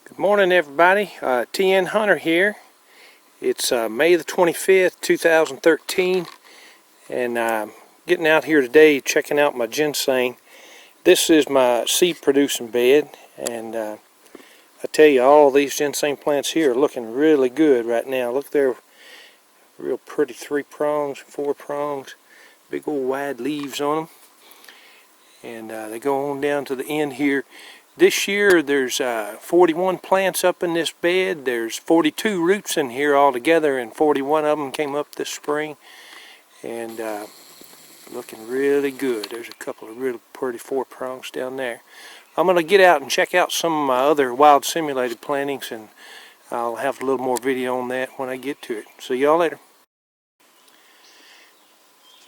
Good morning, everybody. TN Hunter here. It's May the 25th, 2013, and getting out here today checking out my ginseng. This is my seed producing bed, and I tell you, all these ginseng plants here are looking really good right now. Look, they're real pretty 3 prongs, 4 prongs, big old wide leaves on them, and they go on down to the end here. This year there's 41 plants up in this bed. There's 42 roots in here altogether, and 41 of them came up this spring, and looking really good. There's a couple of really pretty 4 prongs down there. I'm going to get out and check out some of my other wild simulated plantings, and I'll have a little more video on that when I get to it. See y'all later.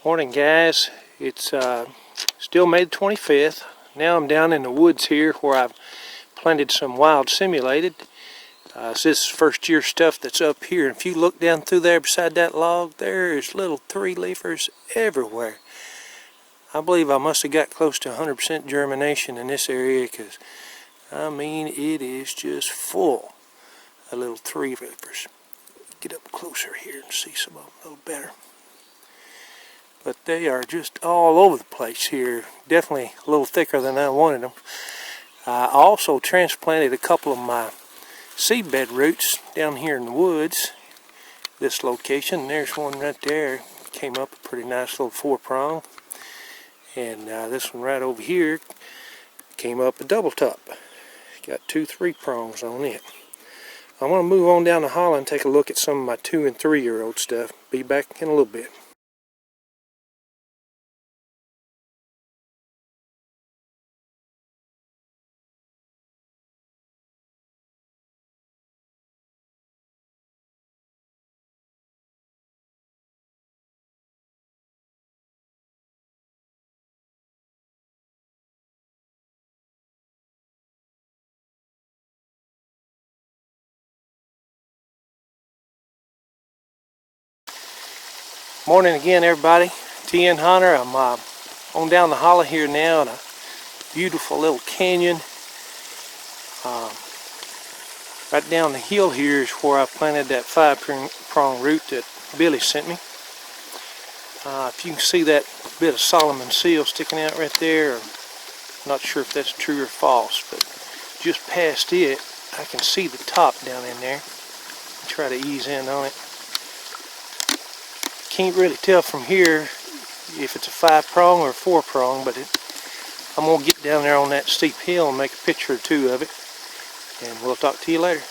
Morning, guys. It's still May the 25th. Now I'm down in the woods here where I've planted some wild simulated. This is first year stuff that's up here. And if you look down through there beside that log, there's little 3-leafers everywhere. I believe I must have got close to 100% germination in this area, because I mean it is just full of little 3-leafers. Get up closer here and see some of them a little better. But they are just all over the place here. Definitely a little thicker than I wanted them. I also transplanted a couple of my seedbed roots down here in the woods. This location, there's one right there. Came up a pretty nice little 4 prong. And this one right over here came up a double top. Got 2 3 prongs on it. I'm going to move on down the hollow and take a look at some of my 2 and 3 year old stuff. Be back in a little bit. Morning again, everybody. TN Hunter. I'm on down the hollow here now in a beautiful little canyon. Right down the hill here is where I planted that 5-prong root that Billy sent me. If you can see that bit of Solomon seal sticking out right there, I'm not sure if that's true or false, but just past it, I can see the top down in there. I'll try to ease in on it. Can't really tell from here if it's a 5-prong or a 4-prong, but I'm going to get down there on that steep hill and make a picture or 2 of it, and we'll talk to you later.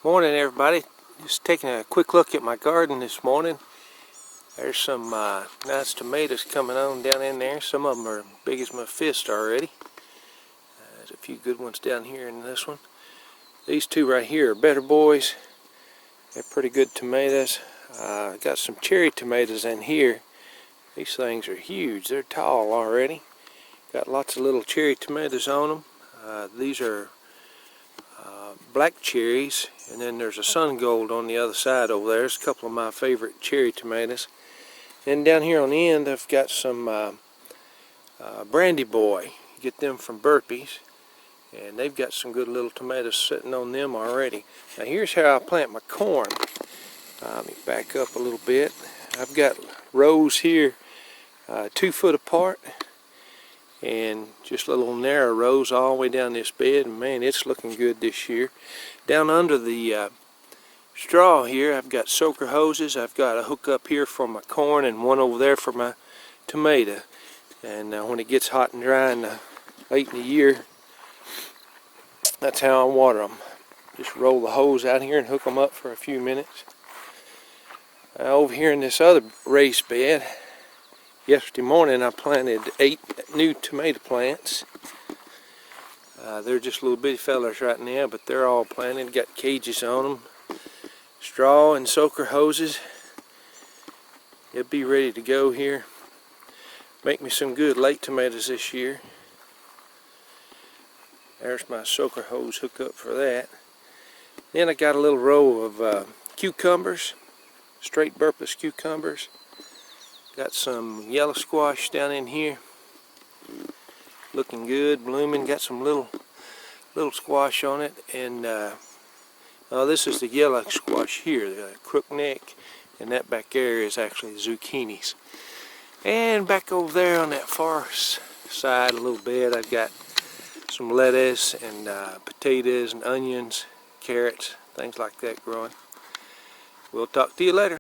Morning, everybody. Just taking a quick look at my garden this morning. There's some nice tomatoes coming on down in there. Some of them are big as my fist already. There's a few good ones down here in this one. These 2 right here are better boys. They're pretty good tomatoes. Got some cherry tomatoes in here. These things are huge. They're tall already. Got lots of little cherry tomatoes on them. These are black cherries, and then there's a sun gold on the other side over there. There's a couple of my favorite cherry tomatoes. And down here on the end I've got some brandy boy. Get them from Burpees, and they've got some good little tomatoes sitting on them already. Now here's how I plant my corn. Let me back up a little bit. I've got rows here 2 foot apart, and just little narrow rows all the way down this bed, and man, it's looking good this year. Down under the straw here, I've got soaker hoses. I've got a hook up here for my corn and one over there for my tomato. And when it gets hot and dry late in the year, that's how I water them. Just roll the hose out here and hook them up for a few minutes. Over here in this other raised bed, yesterday morning I planted 8 new tomato plants. They're just little bitty fellers right now, but they're all planted. Got cages on them, straw and soaker hoses. It'll be ready to go here. Make me some good late tomatoes this year. There's my soaker hose hookup for that. Then I got a little row of cucumbers, straight burpless cucumbers. Got some yellow squash down in here, looking good, blooming. Got some little squash on it, and this is the yellow squash here, the crookneck, and that back there is actually zucchinis. And back over there on that far side a little bit, I've got some lettuce and potatoes and onions, carrots, things like that growing. We'll talk to you later.